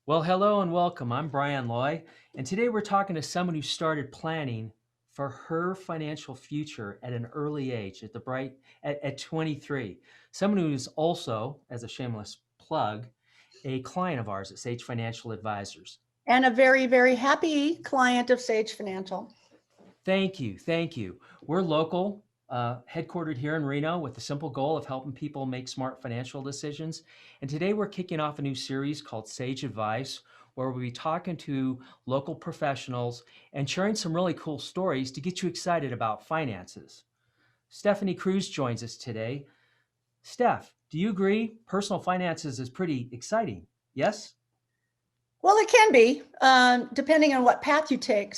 Well, hello and welcome. I'm Brian Loy, and today we're talking to someone who started planning for her financial future at an early age, at 23. Someone who's also, as a shameless plug, a client of ours at Sage Financial Advisors. And a very, very happy client of Sage Financial. Thank you, thank you. We're local, headquartered here in Reno, with the simple goal of helping people make smart financial decisions. And today we're kicking off a new series called Sage Advice, where we'll be talking to local professionals and sharing some really cool stories to get you excited about finances. Stephanie Kruse joins us today. Steph, do you agree personal finances is pretty exciting? Yes? Well, it can be, depending on what path you take.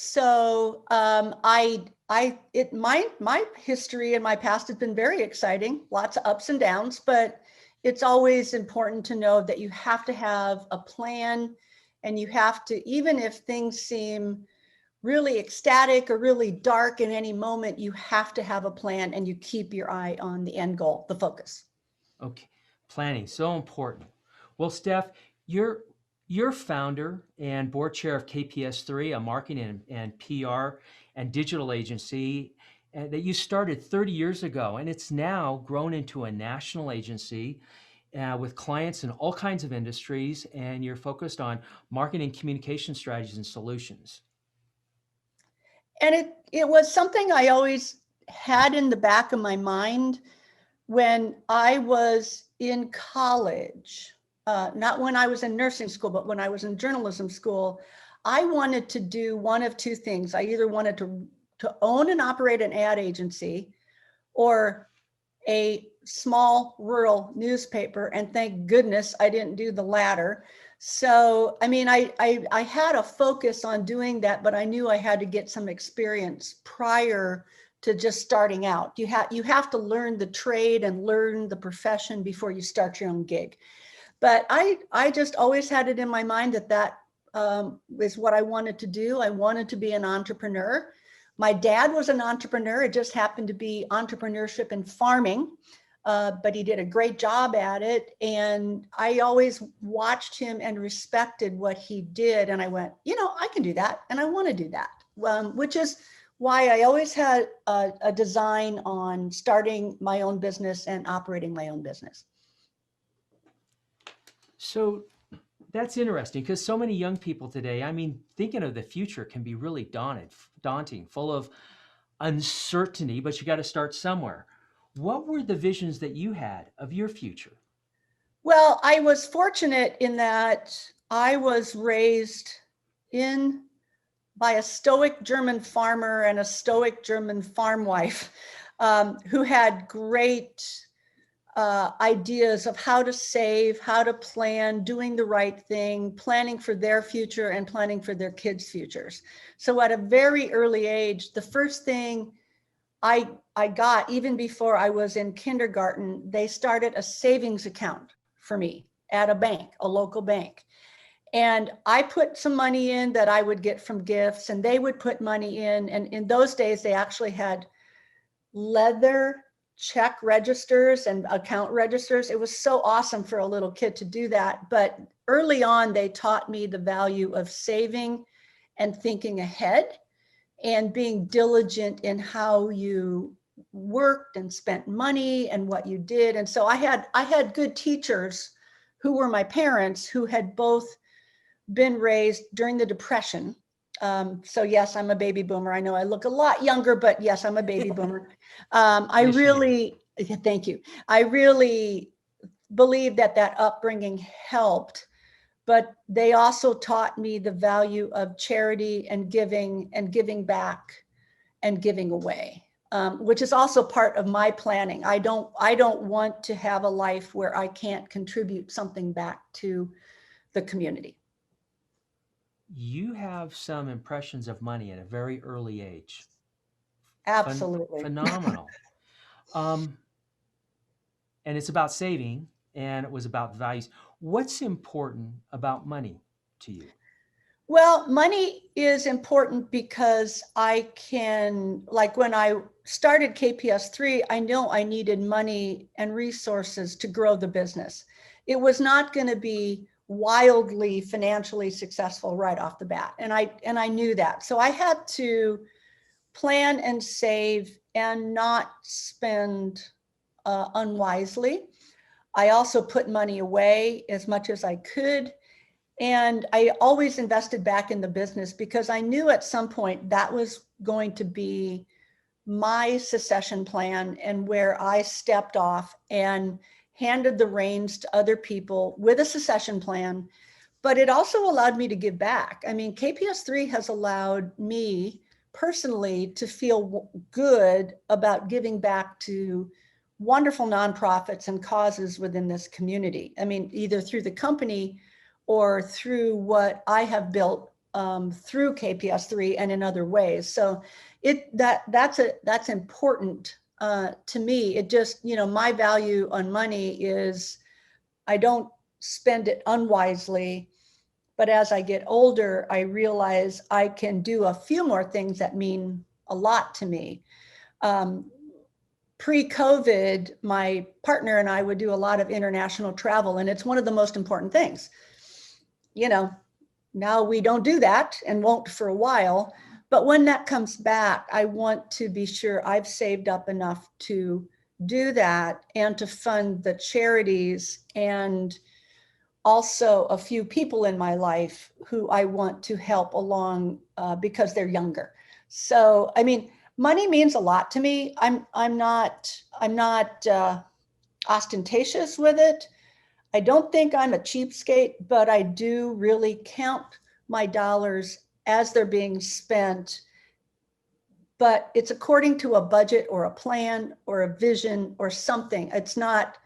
My history and my past has been very exciting, lots of ups and downs, but it's always important to know that you have to have a plan, and you have to, even if things seem really ecstatic or really dark in any moment, you have to have a plan and you keep your eye on the end goal, the focus. Okay, planning, so important. Well, Steph, you're founder and board chair of KPS3, a marketing and PR and digital agency that you started 30 years ago, and it's now grown into a national agency with clients in all kinds of industries, and you're focused on marketing, communication strategies, and solutions. And it was something I always had in the back of my mind when I was in college, not when I was in nursing school, but when I was in journalism school. I wanted to do one of two things. I either wanted to own and operate an ad agency or a small rural newspaper, and thank goodness I didn't do the latter. So, I mean, I had a focus on doing that, but I knew I had to get some experience prior to just starting out. You have to learn the trade and learn the profession before you start your own gig. But I just always had it in my mind that is what I wanted to do. I wanted to be an entrepreneur. My dad was an entrepreneur. It just happened to be entrepreneurship and farming, but he did a great job at it. And I always watched him and respected what he did. And I went, I can do that. And I want to do that, which is why I always had a design on starting my own business and operating my own business. So that's interesting because so many young people today, I mean, thinking of the future can be really daunting, full of uncertainty, but you got to start somewhere. What were the visions that you had of your future? Well, I was fortunate in that I was raised in by a stoic German farmer and a stoic German farm wife, who had great ideas of how to save, how to plan, doing the right thing, planning for their future and planning for their kids' futures. So at a very early age, the first thing I got, even before I was in kindergarten, they started a savings account for me at a bank, a local bank. And I put some money in that I would get from gifts, and they would put money in. And in those days, they actually had leather check registers and account registers. It was so awesome for a little kid to do that. But early on, they taught me the value of saving and thinking ahead and being diligent in how you worked and spent money and what you did. And so I had good teachers who were my parents, who had both been raised during the Depression. So yes, I'm a baby boomer. I know I look a lot younger, but yes, I'm a baby boomer. Yes, you do. Thank you. I really believe that upbringing helped, but they also taught me the value of charity and giving back and giving away, which is also part of my planning. I don't want to have a life where I can't contribute something back to the community. You have some impressions of money at a very early age. Absolutely. Phenomenal. Um, and it's about saving, and it was about values. What's important about money to you? Well, money is important because I can, like when I started KPS3, I know I needed money and resources to grow the business. It was not going to be wildly financially successful right off the bat. And I knew that. So I had to plan and save and not spend unwisely. I also put money away as much as I could. And I always invested back in the business because I knew at some point that was going to be my succession plan, and where I stepped off and handed the reins to other people with a succession plan. But it also allowed me to give back. I mean, KPS3 has allowed me personally to feel good about giving back to wonderful nonprofits and causes within this community. I mean, either through the company or through what I have built through KPS3 and in other ways. So that's important to me. It just, my value on money is I don't spend it unwisely. But as I get older, I realize I can do a few more things that mean a lot to me. Pre-COVID, my partner and I would do a lot of international travel, and it's one of the most important things. Now we don't do that and won't for a while. But when that comes back, I want to be sure I've saved up enough to do that and to fund the charities, and also a few people in my life who I want to help along because they're younger. So, I mean, money means a lot to me. I'm not ostentatious with it. I don't think I'm a cheapskate, but I do really count my dollars as they're being spent. But it's according to a budget or a plan or a vision or something. It's not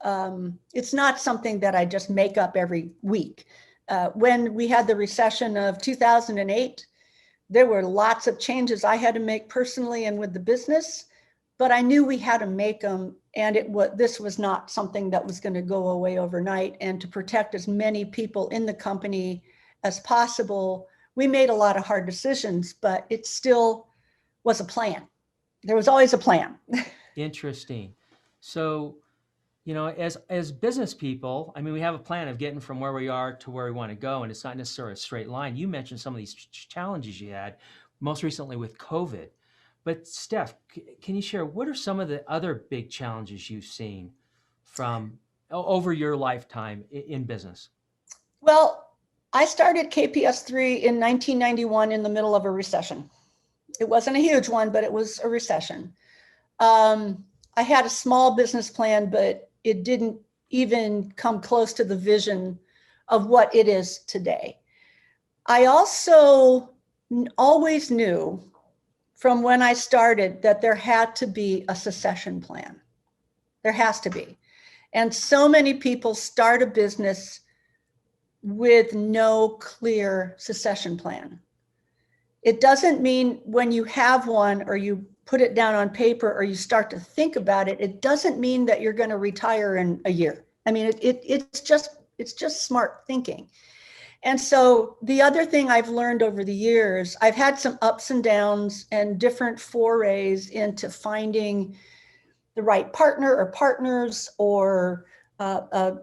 something that I just make up every week. When we had the recession of 2008, there were lots of changes I had to make personally and with the business, but I knew we had to make them. And this was not something that was going to go away overnight. And to protect as many people in the company as possible, we made a lot of hard decisions, but it still was a plan. There was always a plan. Interesting. So, as business people, I mean, we have a plan of getting from where we are to where we want to go, and it's not necessarily a straight line. You mentioned some of these challenges you had, most recently with COVID. But Steph, can you share what are some of the other big challenges you've seen from over your lifetime in business? Well, I started KPS3 in 1991 in the middle of a recession. It wasn't a huge one, but it was a recession. I had a small business plan, but it didn't even come close to the vision of what it is today. I also always knew from when I started that there had to be a succession plan. There has to be. And so many people start a business with no clear succession plan. It doesn't mean when you have one or you put it down on paper or you start to think about it, it doesn't mean that you're going to retire in a year. I mean, it's just smart thinking. And so the other thing I've learned over the years, I've had some ups and downs and different forays into finding the right partner or partners or a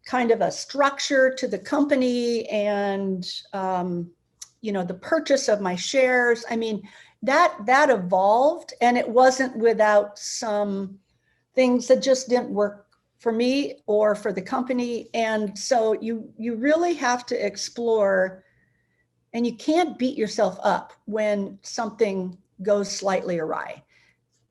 kind of a structure to the company and, the purchase of my shares. I mean, that evolved, and it wasn't without some things that just didn't work for me or for the company. And so you really have to explore, and you can't beat yourself up when something goes slightly awry.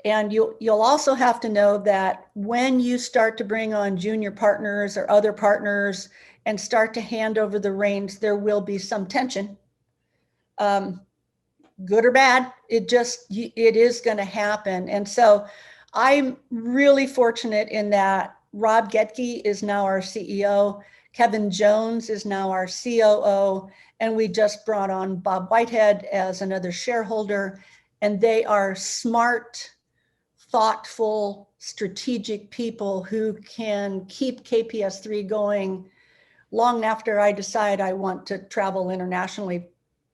And you'll also have to know that when you start to bring on junior partners or other partners and start to hand over the reins, there will be some tension. Good or bad, it is going to happen. And so I'm really fortunate in that Rob Getke is now our CEO. Kevin Jones is now our COO. And we just brought on Bob Whitehead as another shareholder. And they are smart, thoughtful, strategic people who can keep KPS3 going long after I decide I want to travel internationally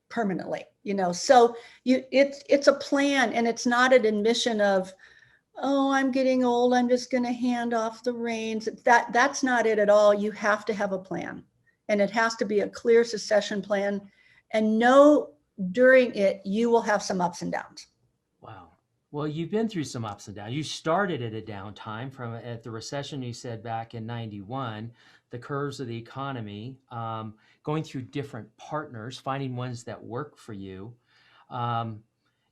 permanently. So it's a plan, and it's not an admission of, oh, I'm getting old, I'm just going to hand off the reins. That's not it at all. You have to have a plan, and it has to be a clear succession plan, and know during it you will have some ups and downs. Wow. Well, you've been through some ups and downs. You started at a downtime from at the recession you said back in '91, the curves of the economy, going through different partners, finding ones that work for you. Um,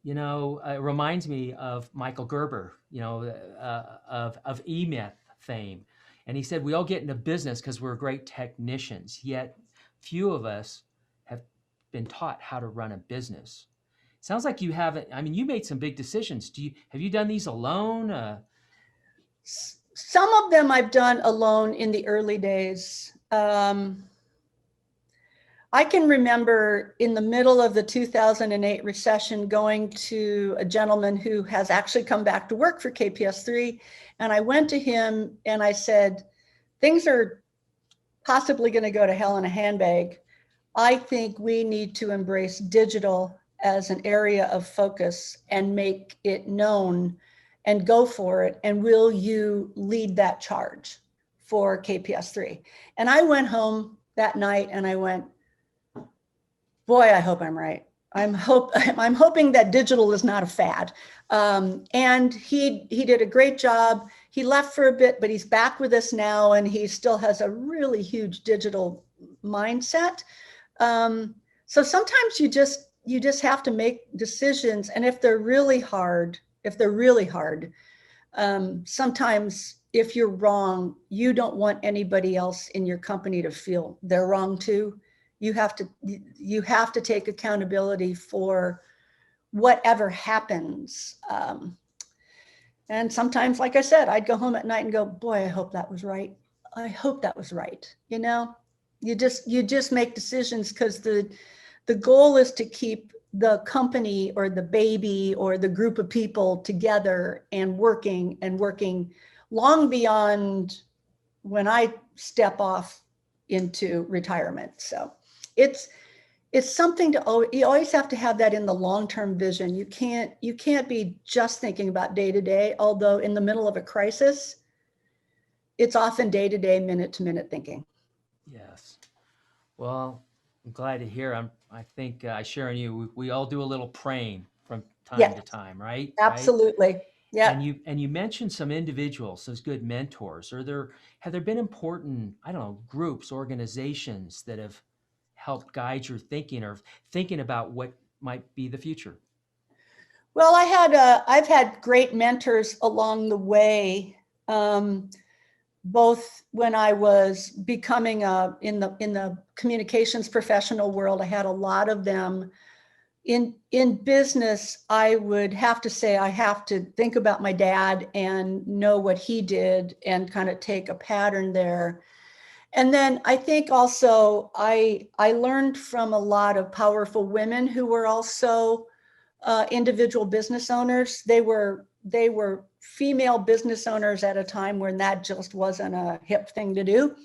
it reminds me of Michael Gerber, of E-Myth fame. And he said, we all get into business because we're great technicians, yet few of us have been taught how to run a business. Sounds like you haven't. I mean, you made some big decisions. Have you done these alone? Some of them I've done alone in the early days. I can remember in the middle of the 2008 recession going to a gentleman who has actually come back to work for KPS3. And I went to him and I said, things are possibly going to go to hell in a handbag. I think we need to embrace digital as an area of focus and make it known and go for it. And will you lead that charge for KPS3? And I went home that night and I went, boy, I hope I'm right. I'm hoping that digital is not a fad. And he did a great job. He left for a bit, but he's back with us now, and he still has a really huge digital mindset. So sometimes you just have to make decisions, and if they're really hard, sometimes if you're wrong, you don't want anybody else in your company to feel they're wrong too. You have to take accountability for whatever happens. And sometimes, like I said, I'd go home at night and go, boy, I hope that was right. I hope that was right. You just make decisions because the goal is to keep the company or the baby or the group of people together and working long beyond when I step off into retirement. So it's something you always have to have that in the long-term vision. You can't be just thinking about day to day, although in the middle of a crisis, it's often day to day, minute to minute thinking. Yes. Well, I'm glad to hear. I think I share in you. We all do a little praying from time Yes, to time, right? Right. absolutely. And Yeah. you mentioned some individuals as good mentors. Have there been important, I don't know, groups, organizations that have helped guide your thinking or thinking about what might be the future? Well, I've had great mentors along the way. Both when I was becoming in the communications professional world, I had a lot of them. In business, I would have to say I have to think about my dad and know what he did and kind of take a pattern there. And then I think also I learned from a lot of powerful women who were also individual business owners. They were female business owners at a time when that just wasn't a hip thing to do.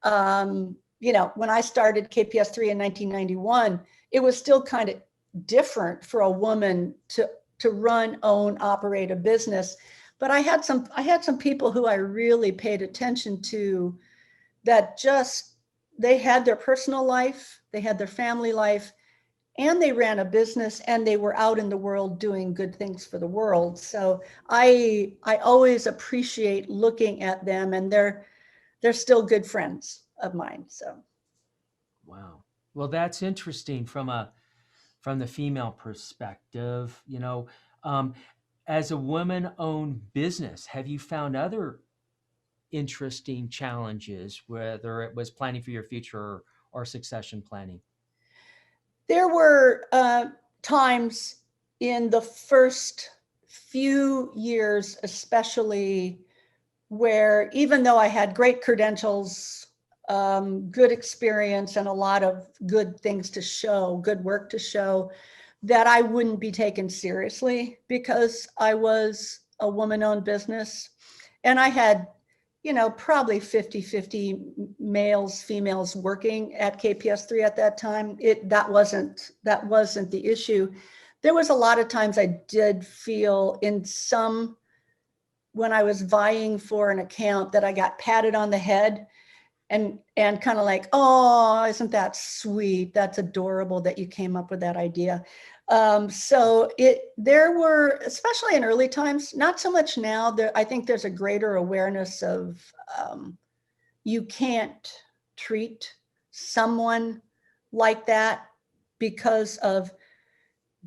When I started KPS3 in 1991, it was still kind of different for a woman to run, own, operate a business. But I had some people who I really paid attention to that they had their personal life, they had their family life, and they ran a business, and they were out in the world doing good things for the world. So I always appreciate looking at them, and they're still good friends of mine. So Wow. Well, that's interesting from the female perspective. Um, as a woman-owned business, have you found other interesting challenges, whether it was planning for your future or succession planning? there were times in the first few years, especially, where even though I had great credentials, good experience, and a lot of good things to show, good work to show, that I wouldn't be taken seriously because I was a woman-owned business. And I had, probably 50-50 males, females working at KPS3 at that time. That wasn't the issue. There was a lot of times I did feel in some when I was vying for an account that I got patted on the head and kind of like, oh, isn't that sweet? That's adorable that you came up with that idea. So there were, especially in early times, not so much now. I think there's a greater awareness of you can't treat someone like that because of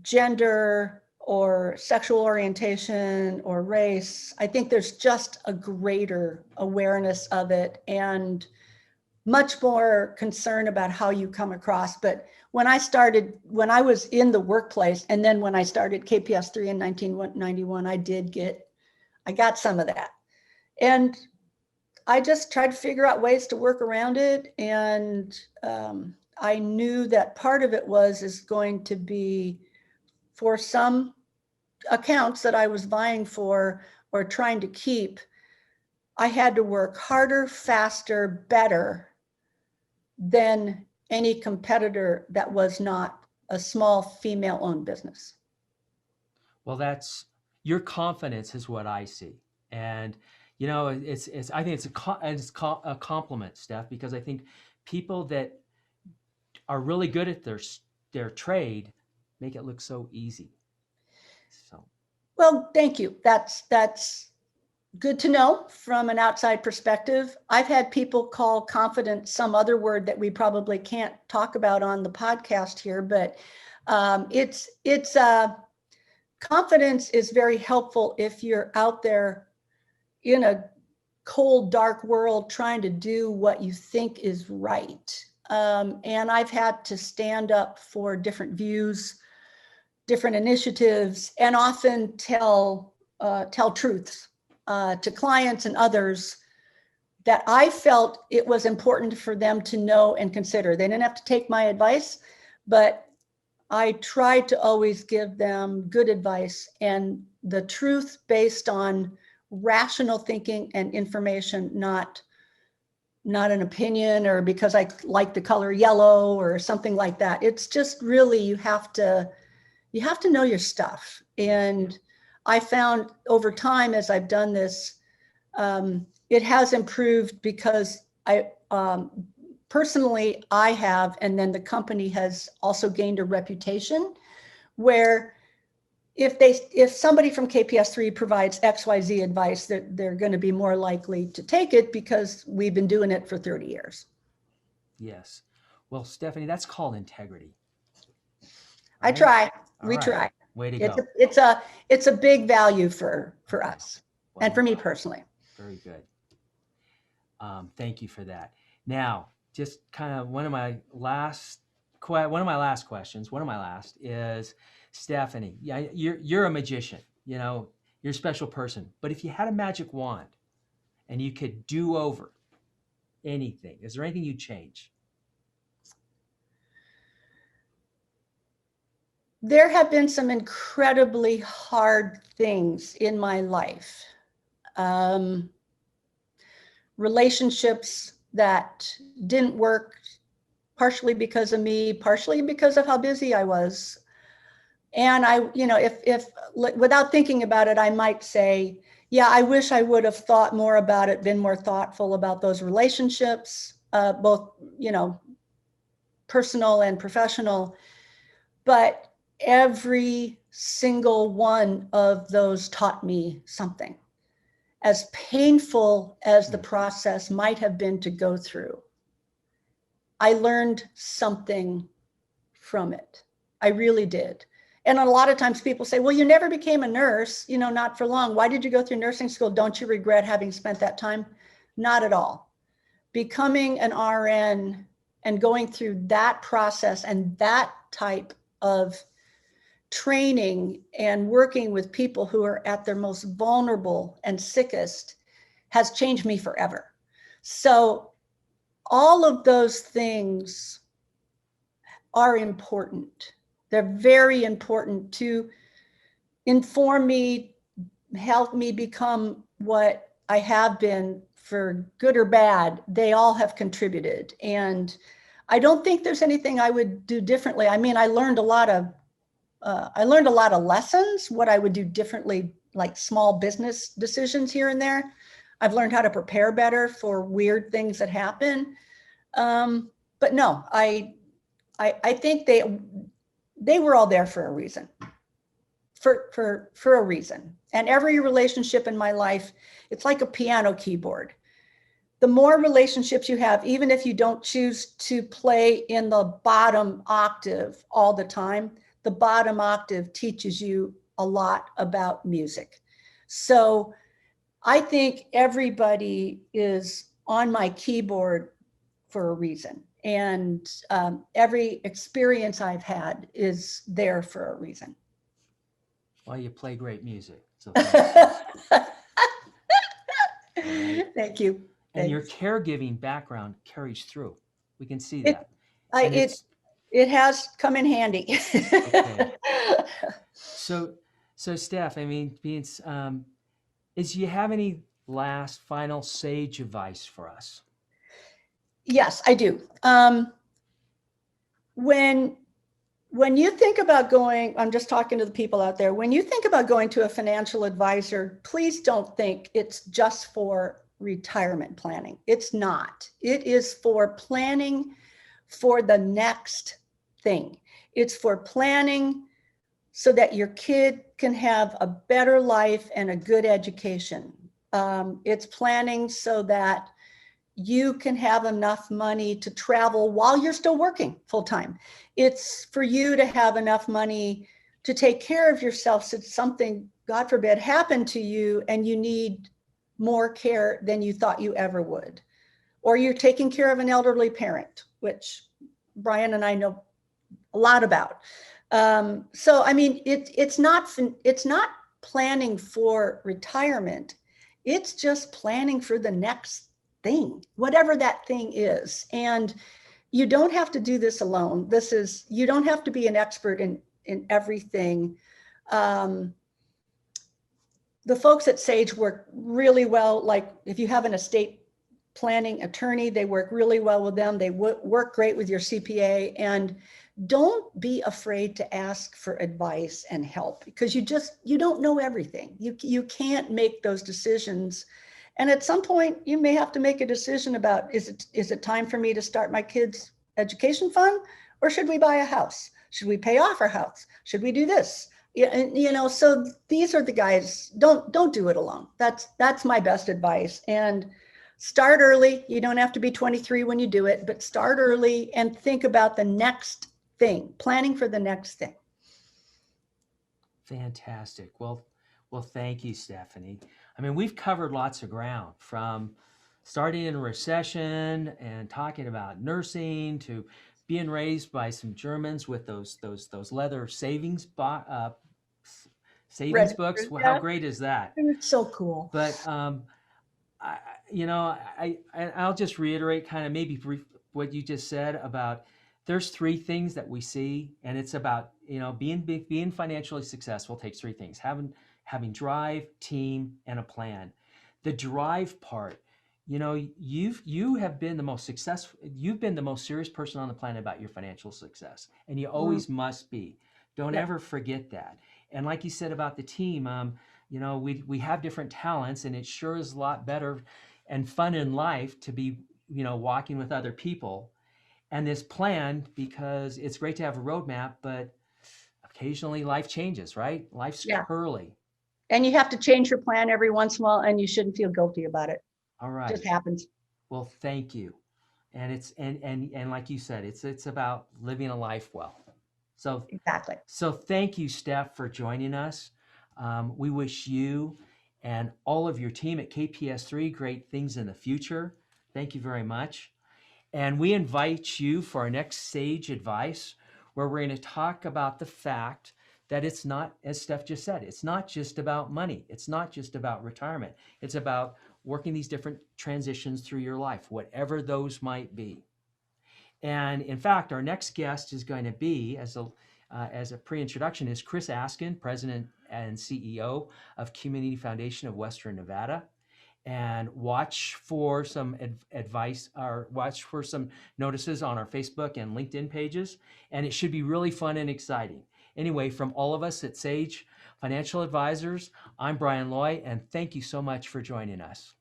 gender or sexual orientation or race. I think there's just a greater awareness of it and much more concern about how you come across. But when I was in the workplace, and then when I started KPS3 in 1991, I got some of that. And I just tried to figure out ways to work around it. And I knew that part of it is going to be for some accounts that I was vying for or trying to keep, I had to work harder, faster, better than any competitor that was not a small female-owned business. Well, that's your confidence is what I see. And, you know, I think it's a compliment, Steph, because I think people that are really good at their trade make it look so easy. So, well, thank you. That's good to know from an outside perspective. I've had people call confidence some other word that we probably can't talk about on the podcast here, but confidence is very helpful if you're out there in a cold, dark world trying to do what you think is right. And I've had to stand up for different views, different initiatives, and often tell truths to clients and others that I felt it was important for them to know and consider. They didn't have to take my advice, but I tried to always give them good advice and the truth based on rational thinking and information, not an opinion or because I like the color yellow or something like that. It's just really, you have to know your stuff. And I found over time, as I've done this, it has improved because personally I have, and then the company has also gained a reputation where if somebody from KPS3 provides XYZ advice, they're going to be more likely to take it because we've been doing it for 30 years. yes. Well, Stephanie, that's called integrity. I try. We right. try. Way to go. It's a big value for us and for me personally. Very good. Thank you for that. Now, just kind of one of my last questions is, Stephanie, yeah, you're a magician, you know, you're a special person, but if you had a magic wand and you could do over anything, is there anything you'd change? There have been some incredibly hard things in my life. Relationships that didn't work, partially because of me, partially because of how busy I was. And if without thinking about it, I might say, yeah, I wish I would have thought more about it, been more thoughtful about those relationships, both, personal and professional. But every single one of those taught me something. As painful as the process might have been to go through, I learned something from it. I really did. And a lot of times people say, well, you never became a nurse, not for long. Why did you go through nursing school? Don't you regret having spent that time? Not at all. Becoming an RN and going through that process and that type of training and working with people who are at their most vulnerable and sickest has changed me forever. So all of those things are important. They're very important to inform me, help me become what I have been, for good or bad. They all have contributed. And I don't think there's anything I would do differently. I mean, I learned a lot of lessons. What I would do differently, like small business decisions here and there. I've learned how to prepare better for weird things that happen. But no, I think they were all there for a reason. For a reason. And every relationship in my life, it's like a piano keyboard. The more relationships you have, even if you don't choose to play in the bottom octave all the time, the bottom octave teaches you a lot about music. So I think everybody is on my keyboard for a reason. And every experience I've had is there for a reason. Well, you play great music. So thanks. Right. Thank you. And your caregiving background carries through. We can see It, that. It has come in handy. Okay. So Steph, I mean, is you have any last final sage advice for us? Yes, I do. When you think about going, I'm just talking to the people out there, when you think about going to a financial advisor, please don't think it's just for retirement planning. It's not. It is for planning for the next thing. It's for planning so that your kid can have a better life and a good education. It's planning so that you can have enough money to travel while you're still working full time. It's for you to have enough money to take care of yourself should something, God forbid, happen to you and you need more care than you thought you ever would. Or you're taking care of an elderly parent, which Brian and I know a lot about. So, I mean, it's not planning for retirement. It's just planning for the next thing, whatever that thing is. And you don't have to do this alone. You don't have to be an expert in everything. The folks at Sage work really well. Like if you have an estate planning attorney, they work really well with them. They work great with your CPA. And don't be afraid to ask for advice and help, because you don't know everything. You can't make those decisions. And at some point you may have to make a decision about, is it time for me to start my kids' education fund, or should we buy a house? Should we pay off our house? Should we do this? So these are the guys. Don't do it alone. That's my best advice. And start early. You don't have to be 23 when you do it, but start early and think about the next thing, planning for the next thing. Fantastic. Well, thank you, Stephanie. I mean, we've covered lots of ground, from starting in a recession and talking about nursing to being raised by some Germans with those leather savings books. Well, how great is that? It's so cool. But I'll just reiterate kind of maybe brief what you just said about, there's three things that we see, and it's about, being financially successful takes three things: having drive, team, and a plan. The drive part, you have been the most successful. You've been the most serious person on the planet about your financial success, and you always must be. Don't ever forget that. And like you said about the team, we have different talents, and it sure is a lot better and fun in life to be, walking with other people. And this plan, because it's great to have a roadmap, but occasionally life changes, right? Life's curly. And you have to change your plan every once in a while, and you shouldn't feel guilty about it. All right. It just happens. Well, thank you. And it's and like you said, it's about living a life well. So exactly. So thank you, Steph, for joining us. We wish you and all of your team at KPS3 great things in the future. Thank you very much. And we invite you for our next Sage Advice, where we're going to talk about the fact that it's not, as Steph just said, it's not just about money. It's not just about retirement. It's about working these different transitions through your life, whatever those might be. And in fact, our next guest is going to be, as a pre-introduction, is Chris Askin, President and CEO of Community Foundation of Western Nevada. And watch for some advice, or watch for some notices on our Facebook and LinkedIn pages. And it should be really fun and exciting. Anyway, from all of us at Sage Financial Advisors. I'm Brian Loy, and thank you so much for joining us.